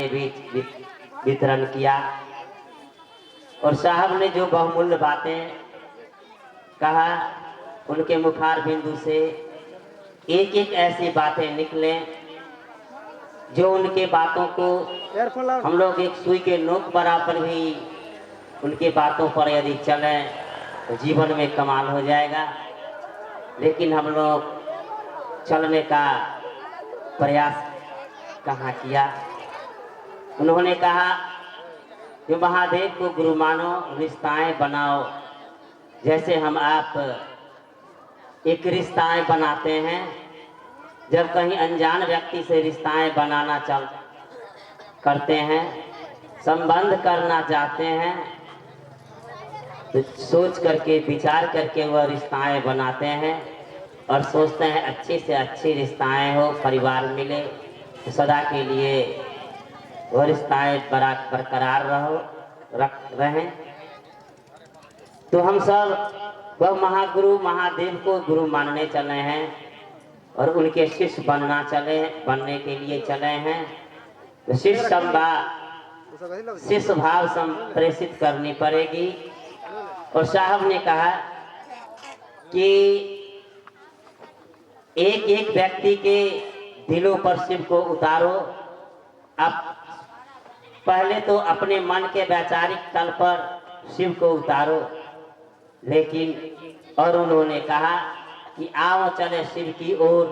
बीच वितरण किया और साहब ने जो बहुमूल्य बातें कहा, उनके मुखार बिंदु से एक एक ऐसी बातें निकले जो उनके बातों को हम लोग एक सुई के नोक बराबर भी उनके बातों पर यदि चलें तो जीवन में कमाल हो जाएगा। लेकिन हम लोग चलने का प्रयास कहाँ किया। उन्होंने कहा कि महादेव को गुरु मानो, रिश्ताएं बनाओ। जैसे हम आप एक रिश्ताएं बनाते हैं, जब कहीं अनजान व्यक्ति से रिश्ताएं बनाना करते हैं, संबंध करना चाहते हैं, तो सोच करके विचार करके वह रिश्ताएं बनाते हैं और सोचते हैं अच्छी से अच्छी रिश्ताएं हो, परिवार मिले तो सदा के लिए वह रिश्ताएं बरकरार रहें। तो हम सब वह महागुरु महादेव को गुरु मानने चले हैं और उनके शिष्य बनने के लिए चले हैं। तो शिष्य भाव संप्रेषित करनी पड़ेगी। और साहब ने कहा कि एक एक व्यक्ति के दिलों पर शिव को उतारो। अब पहले तो अपने मन के वैचारिक तल पर शिव को उतारो, लेकिन और उन्होंने कहा कि आओ चले शिव की ओर।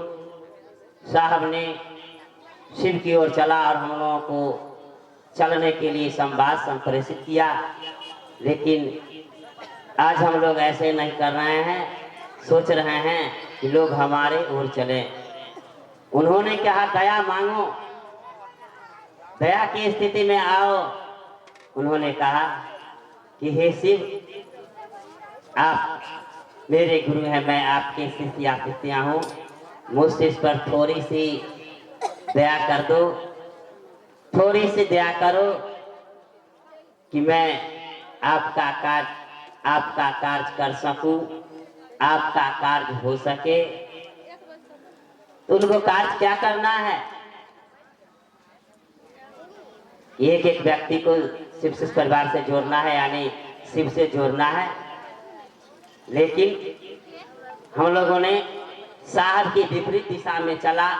साहब ने शिव की ओर चला और हम लोगों को चलने के लिए संवाद संप्रेषित किया। लेकिन आज हम लोग ऐसे नहीं कर रहे हैं, सोच रहे हैं कि लोग हमारे ओर चलें। उन्होंने कहा दया मांगो, दया की स्थिति में आओ। उन्होंने कहा कि हे शिव, आप मेरे गुरु हैं, मैं आपके शिष्या हूँ, मुझसे इस पर थोड़ी सी दया कर दो, थोड़ी सी दया करो कि मैं आपका कार्य कर सकूं, आपका कार्य हो सके। तो उनको कार्य क्या करना है? एक एक व्यक्ति को शिव से परिवार से जोड़ना है, यानी शिव से जोड़ना है। लेकिन हम लोगों ने साहब की विपरीत दिशा में चला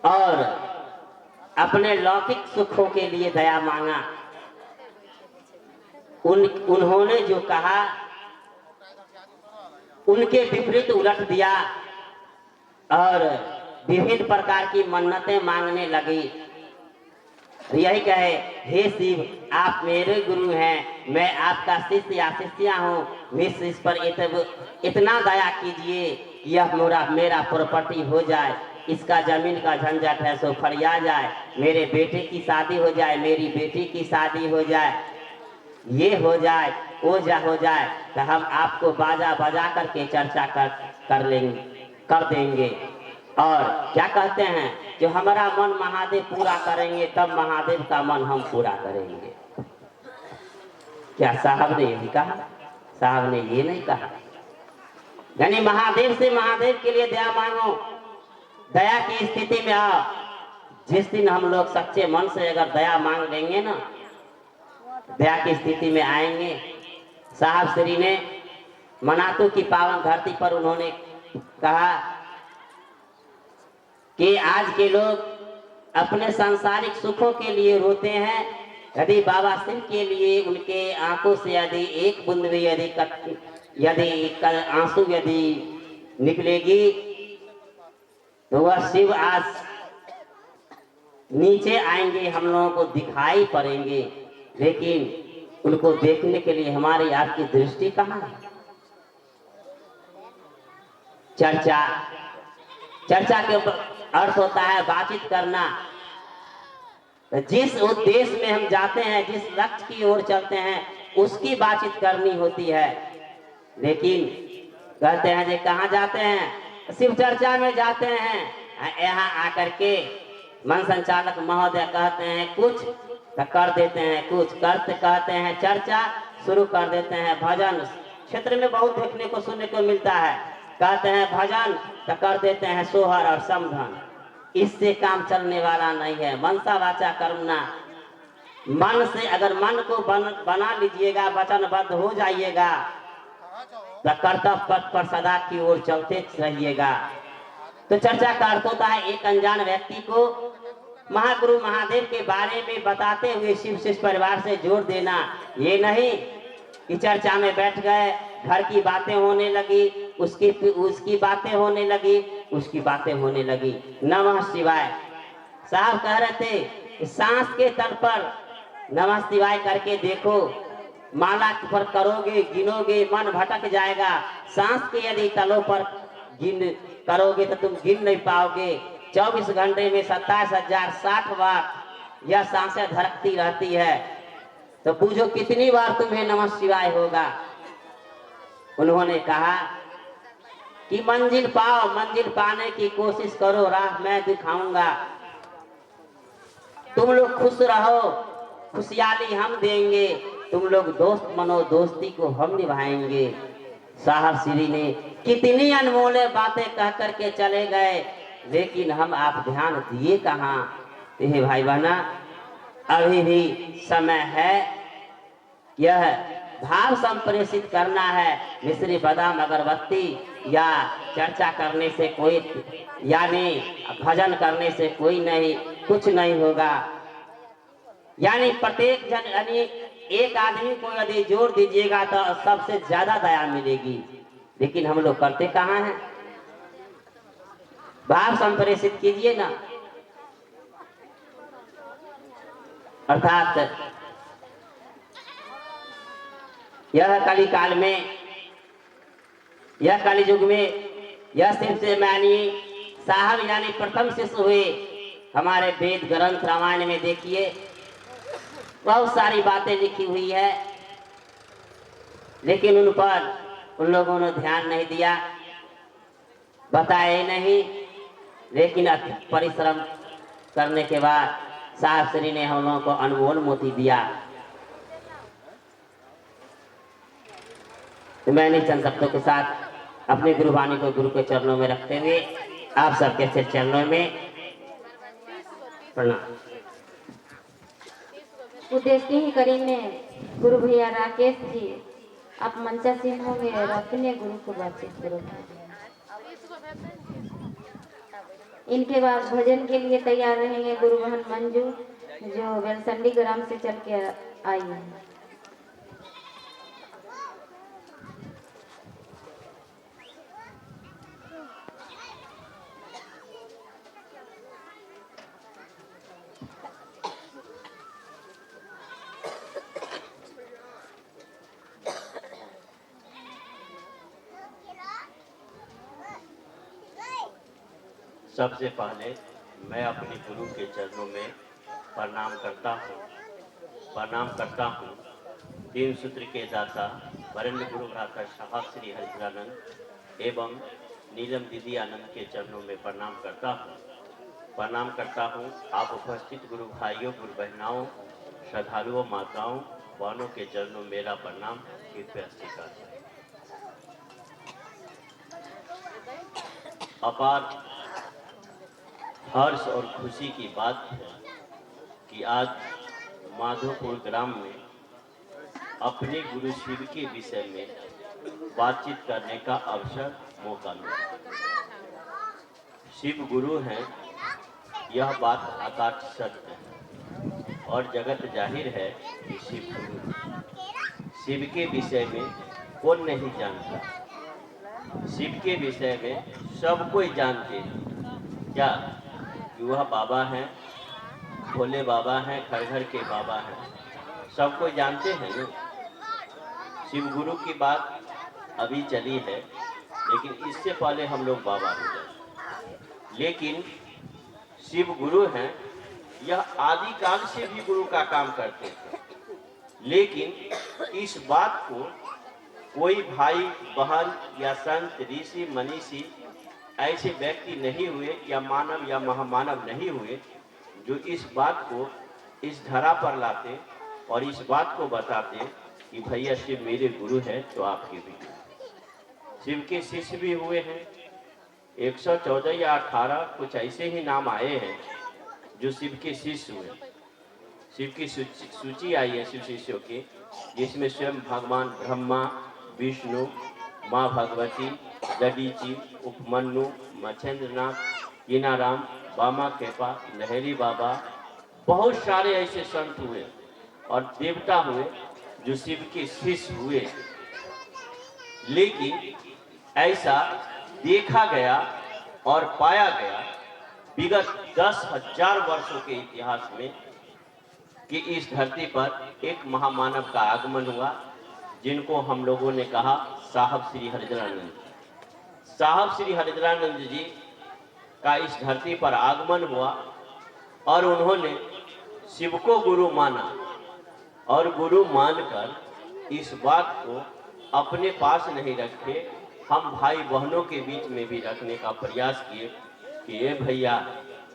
और अपने लौकिक सुखों के लिए दया मांगा। उन्होंने जो कहा उनके विपरीत उलट दिया और विभिन्न प्रकार की मन्नतें मांगने लगी। यही कहे, हे शिव, आप मेरे गुरु हैं, मैं आपका शिष्य या शिष्या हूँ, इस पर इतना दया कीजिए कि यह मेरा प्रॉपर्टी हो जाए, इसका जमीन का झंझट है सो फरिया जाए, मेरे बेटे की शादी हो जाए, मेरी बेटी की शादी हो जाए, ये हो जाए, वो हो जाए, तो हम आपको बाजा बजा करके चर्चा कर देंगे। और क्या कहते हैं, जो हमारा मन महादेव पूरा करेंगे तब महादेव का मन हम पूरा करेंगे। क्या साहब ने यही कहा? साहब ने ये नहीं कहा। यानी महादेव से महादेव के लिए दया मांगो, दया की स्थिति में आओ। जिस दिन हम लोग सच्चे मन से अगर दया मांग लेंगे ना, दया की स्थिति में आएंगे। साहब श्री ने मनातू की पावन धरती पर उन्होंने कहा कि आज के लोग अपने सांसारिक सुखों के लिए रोते हैं, यदि बाबा शिव के लिए उनके आंखों से यदि एक बूंद भी यदि आंसू यदि निकलेगी तो वह शिव आज नीचे आएंगे, हम लोगों को दिखाई पड़ेंगे। लेकिन उनको देखने के लिए हमारी आपकी दृष्टि कहाँ है? चर्चा के अर्थ होता है बातचीत करना। जिस उद्देश्य में हम जाते हैं, जिस लक्ष्य की ओर चलते हैं, उसकी बातचीत करनी होती है। लेकिन कहते हैं जी कहाँ जाते हैं? शिव चर्चा में जाते हैं। यहाँ आकर के मन संचालक महोदय कहते हैं कुछ तो कर देते हैं, कुछ कहते हैं चर्चा शुरू कर देते हैं। भजन क्षेत्र में बहुत देखने को सुनने को मिलता है, कहते हैं भजन तो कर देते हैं सोहर और समधन। इससे काम चलने वाला नहीं है। मनसा वाचा कर्मणा, मन से अगर मन को बना लीजिएगा, वचनबद्ध हो जाइएगा, तो कर्तव्य पथ पर सदा की ओर चलते रहिएगा। तो चर्चा का अर्थ होता है एक अनजान व्यक्ति को महागुरु महादेव के बारे में बताते हुए शिव शिष्य परिवार से जोड़ देना। ये नहीं कि चर्चा में बैठ गए, घर की बातें होने लगी, उसकी बातें होने लगी, उसकी बातें होने लगी। नमः शिवाय। साहब कह रहे थे कि सांस के तल पर नमः शिवाय करके देखो, माला पर करोगे, गिनोगे, मन भटक जाएगा। सांस के यदि तलों पर गिन करोगे तो तुम गिन नहीं पाओगे। 24 घंटे में 27,060 बार यह सांसें धड़कती रहती है, तो पूछो कितनी बार तुम्हें नमः शिवाय होगा। उन्होंने कहा कि मंजिल पाओ, मंजिल पाने की कोशिश करो, राह मैं दिखाऊंगा। तुम लोग खुश रहो, खुशहाली हम देंगे, तुम लोग दोस्त मनो, दोस्ती को हम निभाएंगे। साहब श्री ने कितनी अनमोल बातें कह करके चले गए, लेकिन हम आप ध्यान दिए कहाँ। हे भाई बहना, अभी भी समय है, यह भाव संप्रेषित करना है। मिश्री बादाम अगरबत्ती या चर्चा करने से कोई, यानी भजन करने से कोई नहीं, कुछ नहीं होगा। यानी प्रत्येक जन, यानी एक आदमी को यदि जोड़ दीजिएगा तो सबसे ज्यादा दया मिलेगी, लेकिन हम लोग करते कहाँ हैं। भाव संप्रेषित कीजिए ना। अर्थात यह कली काल में, यह कली युग में, यह सिर्फ से मानिए साहब यानी प्रथम शिष्य हुए हमारे वेद ग्रंथ रामायण में देखिए बहुत सारी बातें लिखी हुई है, लेकिन उन पर उन लोगों ने ध्यान नहीं दिया, बताए नहीं। लेकिन परिश्रम करने के बाद साहब श्री ने हम लोगों को अनमोल मोती दिया। तो मैंने चंद शब्दों के साथ अपने गुरुवाणी को गुरु के चरणों में रखते हुए आप सबके अच्छे चरणों में प्रणाम। उद्देश्य की ही कड़ी में गुरु भैया राकेश जी आप मंचासीन होंगे और अपने गुरु को बातचीत करोगे। इनके बाद भजन के लिए तैयार रहेंगे गुरु बहन मंजू, जो बेलसंडी ग्राम से चल के आई है। सबसे पहले मैं अपने गुरु के चरणों में प्रणाम करता हूँ। 3 सूत्र के दाता वरेण्य गुरु भ्राता साहब श्री हरिपुरानंद एवं नीलम दीदी आनंद के चरणों में प्रणाम करता हूँ। आप उपस्थित गुरु भाइयों, गुरु बहनाओं, श्रद्धालुओं, माताओं, बहनों के चरणों में मेरा प्रणाम कृपया स्वीकार करें। अपार हर्ष और खुशी की बात है कि आज माधोपुर ग्राम में अपने गुरु शिव के विषय में बातचीत करने का अवसर मौका मिला। शिव गुरु हैं, यह बात आकाश सत्य है और जगत जाहिर है कि शिव गुरु हैं। शिव के विषय में कौन नहीं जानता, शिव के विषय में सब कोई जानते हैं। क्या वह बाबा हैं, भोले बाबा हैं, घर घर के बाबा हैं, सब कोई जानते हैं ना। शिव गुरु की बात अभी चली है, लेकिन इससे पहले हम लोग बाबा हो गए। लेकिन शिव गुरु हैं, यह आदिकाल से भी गुरु का काम करते थे। लेकिन इस बात को कोई भाई बहन या संत ऋषि मनीषी ऐसे व्यक्ति नहीं हुए या मानव या महामानव नहीं हुए जो इस बात को इस धरा पर लाते और इस बात को बताते कि भैया शिव मेरे गुरु हैं तो आपके भी। शिव के शिष्य भी हुए हैं, 114 या 18 कुछ ऐसे ही नाम आए हैं जो शिव के शिष्य हुए। शिव की सूची आई है शिव शिष्यों की, जिसमें स्वयं भगवान ब्रह्मा, विष्णु, माँ भगवती, दधीची, उपमन्यु, मच्छेंद्रनाथ, कीनाराम, बामा कृपा, लहरी बाबा, बहुत सारे ऐसे संत हुए और देवता हुए जो शिव के शिष्य हुए। लेकिन ऐसा देखा गया और पाया गया विगत 10,000 वर्षों के इतिहास में कि इस धरती पर एक महामानव का आगमन हुआ, जिनको हम लोगों ने कहा साहब श्री हरिद्रानंद। साहब श्री हरिद्रानंद जी का इस धरती पर आगमन हुआ और उन्होंने शिव को गुरु माना और गुरु मानकर इस बात को अपने पास नहीं रखे, हम भाई बहनों के बीच में भी रखने का प्रयास किए कि ये भैया,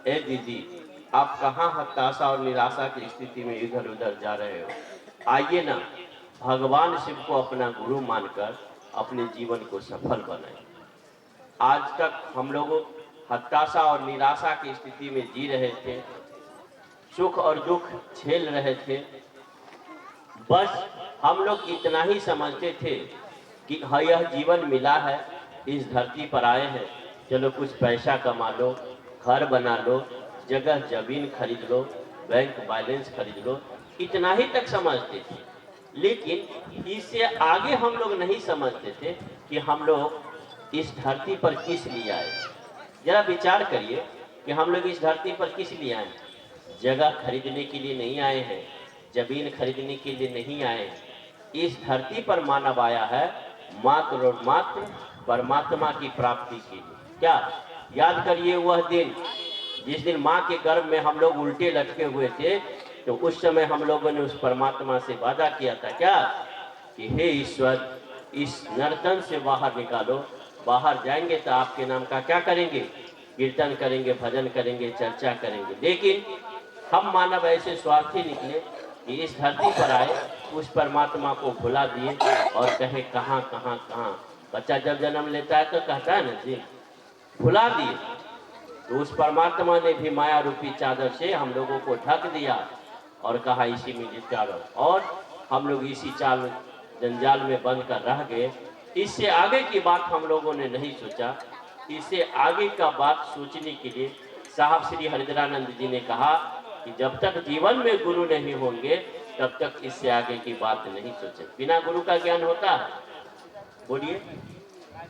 ए दीदी, आप कहाँ हताशा और निराशा की स्थिति में इधर उधर जा रहे हो, आइए ना भगवान शिव को अपना गुरु मानकर अपने जीवन को सफल बनाए। आज तक हम लोग हताशा और निराशा की स्थिति में जी रहे थे, सुख और दुख झेल रहे थे। बस हम लोग इतना ही समझते थे कि हाँ, यह जीवन मिला है, इस धरती पर आए हैं, चलो कुछ पैसा कमा लो, घर बना लो, जगह जमीन खरीद लो, बैंक बैलेंस खरीद लो, इतना ही तक समझते थे। लेकिन इससे आगे हम लोग नहीं समझते थे कि हम लोग इस धरती पर किस लिए आए। जरा विचार करिए कि हम लोग इस धरती पर किस लिए आए। जगह खरीदने के लिए नहीं आए हैं, जमीन खरीदने के लिए नहीं आए हैं। इस धरती पर मानव आया है मात्र और मात्र परमात्मा की प्राप्ति के लिए। क्या याद करिए वह दिन जिस दिन माँ के गर्भ में हम लोग उल्टे लटके हुए थे, तो उस समय हम लोगों ने उस परमात्मा से वादा किया था क्या कि हे ईश्वर, इस नर्तन से बाहर निकालो। बाहर जाएंगे तो आपके नाम का क्या करेंगे, कीर्तन करेंगे, भजन करेंगे, चर्चा करेंगे। लेकिन हम मानव ऐसे स्वार्थी निकले कि इस धरती पर आए, उस परमात्मा को भुला दिए और कहे कहाँ कहाँ कहाँ। बच्चा जब जन्म लेता है तो कहता है ना जी, भुला दिए। तो उस परमात्मा ने भी माया रूपी चादर से हम लोगों को ढक दिया और कहा इसी में जिता रहो, और हम लोग इसी चाल जंजाल में बंद कर रह गए। इससे आगे की बात हम लोगों ने नहीं सोचा। इससे आगे का बात सोचने के लिए साहब श्री हरिद्रानंद जी ने कहा कि जब तक जीवन में गुरु नहीं होंगे तब तक इससे आगे की बात नहीं सोचे। बिना गुरु का ज्ञान होता है? बोलिए।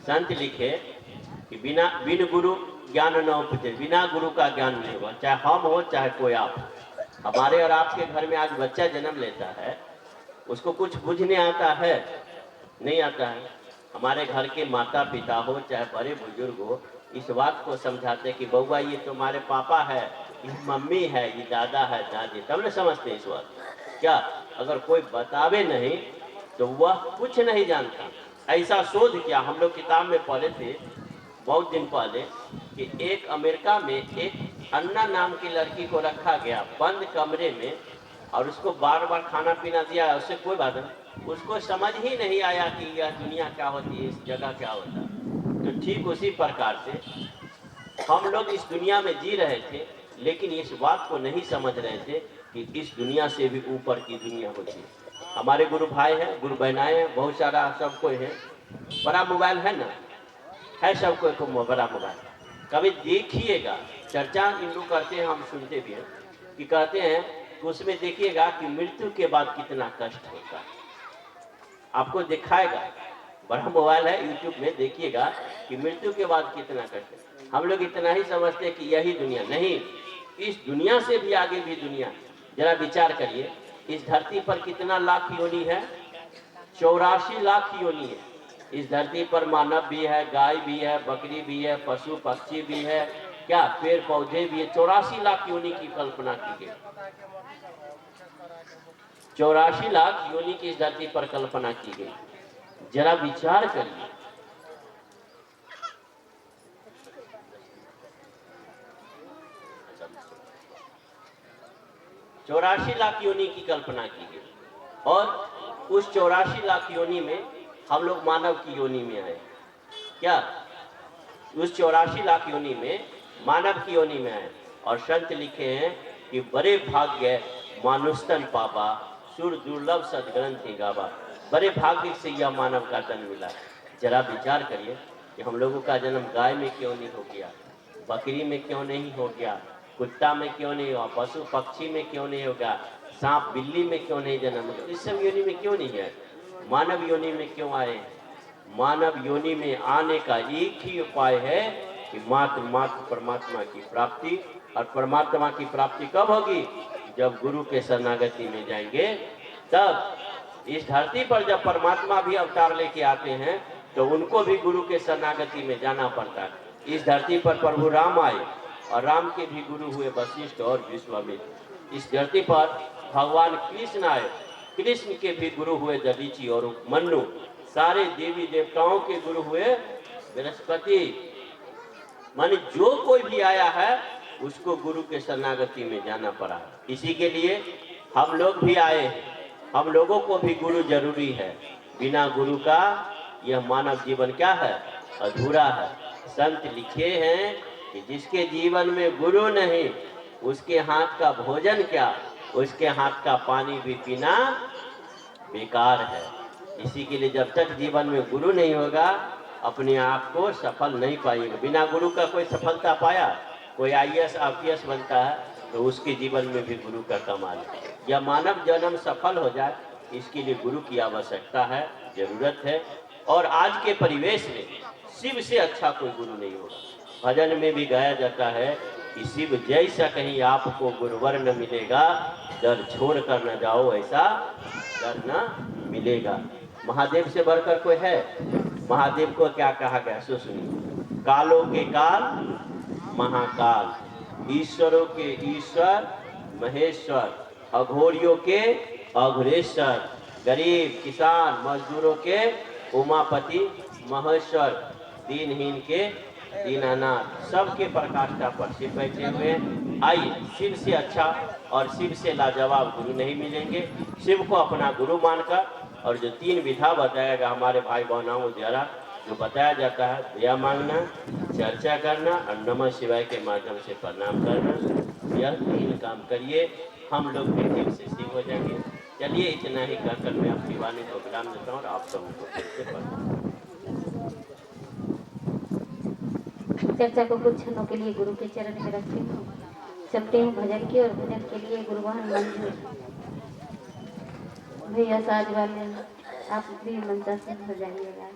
संत लिखे कि बिन गुरु ज्ञान न उपजे, बिना गुरु का ज्ञान नहीं हुआ। चाहे हम हो चाहे कोई आप। हमारे और आपके घर में आज बच्चा जन्म लेता है, उसको कुछ बुझने आता है? नहीं आता है। हमारे घर के माता पिता हो चाहे बड़े बुजुर्ग हो, इस बात को समझाते कि बउआ ये तुम्हारे पापा है, ये मम्मी है, ये दादा है, दादी, तब न समझते इस बात। क्या अगर कोई बतावे नहीं तो वह कुछ नहीं जानता। ऐसा शोध किया, हम लोग किताब में पढ़े थे बहुत दिन पहले कि एक अमेरिका में एक अन्ना नाम की लड़की को रखा गया बंद कमरे में और उसको बार बार खाना पीना दिया। उससे कोई बात नहीं, उसको समझ ही नहीं आया कि यह दुनिया क्या होती है, इस जगह क्या होता है। तो ठीक उसी प्रकार से हम लोग इस दुनिया में जी रहे थे, लेकिन इस बात को नहीं समझ रहे थे कि इस दुनिया से भी ऊपर की दुनिया होती है। हमारे गुरु भाई हैं, गुरु बहनाएं हैं, बहुत सारा सब कोई है। बड़ा मोबाइल है ना, है सब कोई को बड़ा मोबाइल। कभी देखिएगा, चर्चा इन लोग करते हैं, हम सुनते भी हैं कि कहते हैं तो उसमें देखिएगा कि मृत्यु के बाद कितना कष्ट होता है। आपको दिखाएगा, बड़ा मोबाइल है, यूट्यूब में देखिएगा कि मृत्यु के बाद कितना कष्ट है। हम लोग इतना ही समझते हैं कि यही दुनिया, नहीं, इस दुनिया से भी आगे भी दुनिया। जरा विचार करिए, इस धरती पर कितना लाख योनि है? 84 लाख योनि है। इस धरती पर मानव भी है, गाय भी है, बकरी भी है, पशु पक्षी भी है, क्या पेड़ पौधे भी है। 84 लाख योनि की कल्पना की गई। 84 लाख योनि की इस धरती पर कल्पना की गई। जरा विचार करिए। चौरासी लाख योनि की कल्पना की गई और उस 84 लाख योनि में हम लोग मानव की योनि में आए। क्या उस 84 लाख योनि में मानव की योनि में आए। और संत लिखे हैं कि बड़े भाग्य मानुस्तन पापा सुर दुर्लभ सदग्रंथि गावा। बड़े भाग्य से यह मानव का जन्म मिला। जरा विचार करिए कि हम लोगों का जन्म गाय में क्यों नहीं हो गया, बकरी में क्यों नहीं हो गया, कुत्ता में क्यों नहीं हुआ, पशु पक्षी में क्यों नहीं होगा, सांप बिल्ली में क्यों नहीं जन्म हुआ, इस सब योनि में क्यों नहीं है, मानव योनि में क्यों आए। मानव योनि में आने का एक ही उपाय है कि मात्र परमात्मा की प्राप्ति। और परमात्मा की प्राप्ति कब होगी, जब गुरु के शरणागति में जाएंगे। तब इस धरती पर जब परमात्मा भी अवतार लेके आते हैं तो उनको भी गुरु के शरणागति में जाना पड़ता है। इस धरती पर प्रभु राम आए और राम के भी गुरु हुए वशिष्ठ और विश्वामित्र। इस धरती पर भगवान कृष्ण आए, कृष्ण के भी गुरु हुए दधीचि और मन्नु। सारे देवी देवताओं के गुरु हुए बृहस्पति। माने जो कोई भी आया है उसको गुरु के शरणागति में जाना पड़ा। इसी के लिए हम लोग भी आए हैं। हम लोगों को भी गुरु जरूरी है। बिना गुरु का यह मानव जीवन क्या है, अधूरा है। संत लिखे हैं कि जिसके जीवन में गुरु नहीं उसके हाथ का भोजन क्या, उसके हाथ का पानी भी पीना बेकार है। इसी के लिए जब तक जीवन में गुरु नहीं होगा अपने आप को सफल नहीं पाएंगे। बिना गुरु का कोई सफलता पाया, कोई IAS IPS बनता है तो उसके जीवन में भी गुरु का कमाल है। यह मानव जन्म सफल हो जाए इसके लिए गुरु की आवश्यकता है, जरूरत है। और आज के परिवेश में शिव से अच्छा कोई गुरु नहीं होगा। भजन में भी गाया जाता है कि शिव जैसा कहीं आपको गुरुवर न मिलेगा, डर छोड़ कर न जाओ ऐसा डर न मिलेगा। महादेव से बढ़कर कोई है? महादेव को क्या कहा गया सो सुनिए। कालों के काल महाकाल, ईश्वरों के ईश्वर महेश्वर, अघोरियों के अघोरेश्वर, गरीब किसान मजदूरों के उमापति महेश्वर, दीनहीन के दीनानाथ, सबके प्रकाष्ठा पर शिव बैठे हुए। आइए, शिव से अच्छा और शिव से लाजवाब गुरु नहीं मिलेंगे। शिव को अपना गुरु मानकर और जो 3 विधा बताएगा हमारे भाई बहनों द्वारा जो बताया जाता है, दया मांगना, चर्चा करना और नमः शिवाय के माध्यम से प्रणाम करना, यह 3 काम करिए, हम लोग भी ठीक से शिव हो जाएंगे। चलिए इतना ही कहकर मैं अपनी वाणी को विराम देता हूँ और आप सबों को फिर से पढ़ता। चर्चा को कुछ क्षणों के लिए गुरु के चरण में रखती हूँ। चलते हूँ भजन की और भजन के लिए गुरुवाहन मंजू भैया साज वाले, आप भी मंचा से बजाइएगा।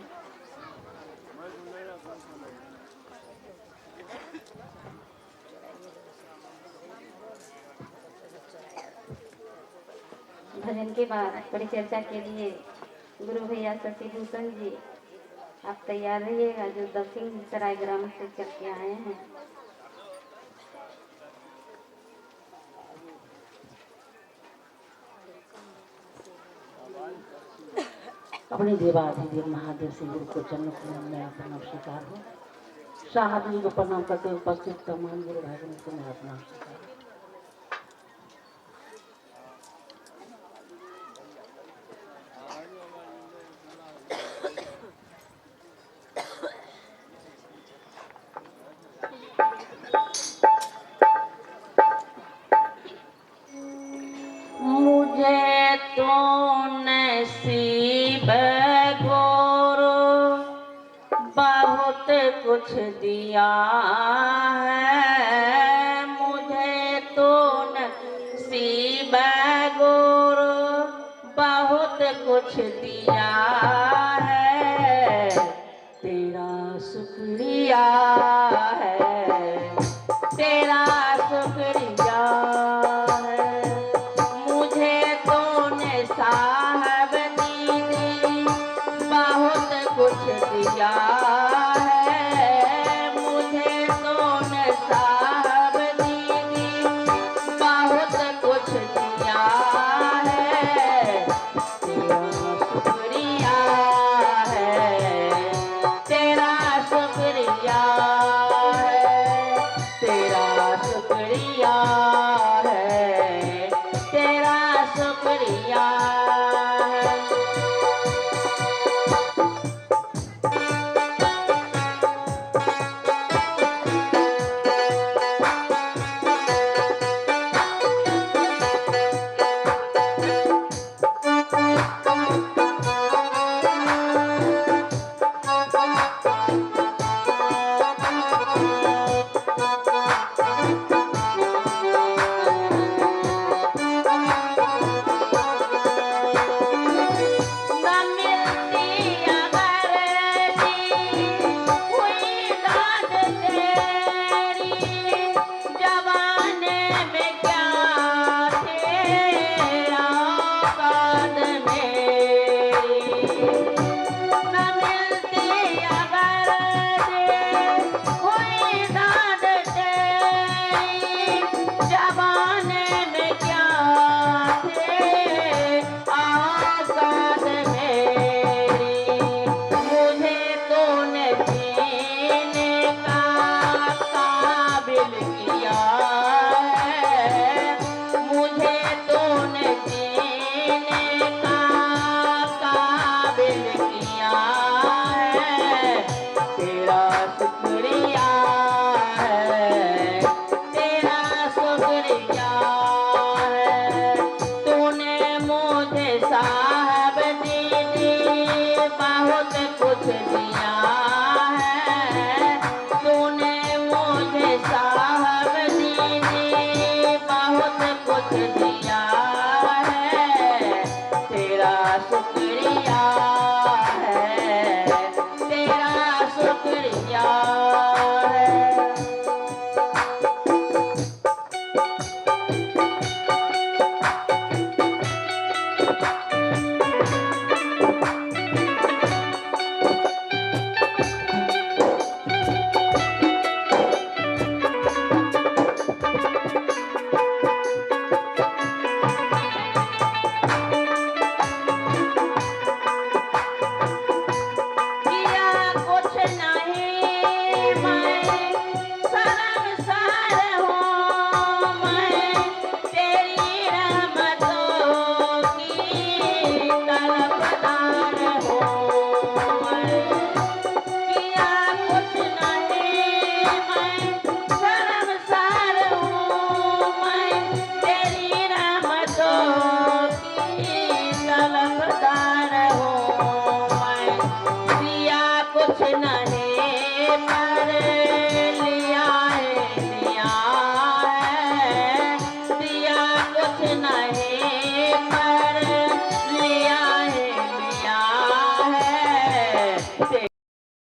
भजन के बाद परिचर्चा के लिए गुरु भैया शशि भूषण जी आप तैयार रहिएगा, जो दक्षिण सराय ग्राम से चल के आए हैं। अपने देवाधिदेव महादेव से गुरु को चरण में अपना स्वीकार हो। साहब जी को प्रणाम करते हुए उपस्थित तमाम गुरु भाई बहनों को मैं अपना स्वीकार। मुझे तो नसीब गुरु बहुत कुछ दिया है, मुझे तो नसीब गुरु बहुत कुछ दिया है, तेरा शुक्रिया है, तेरा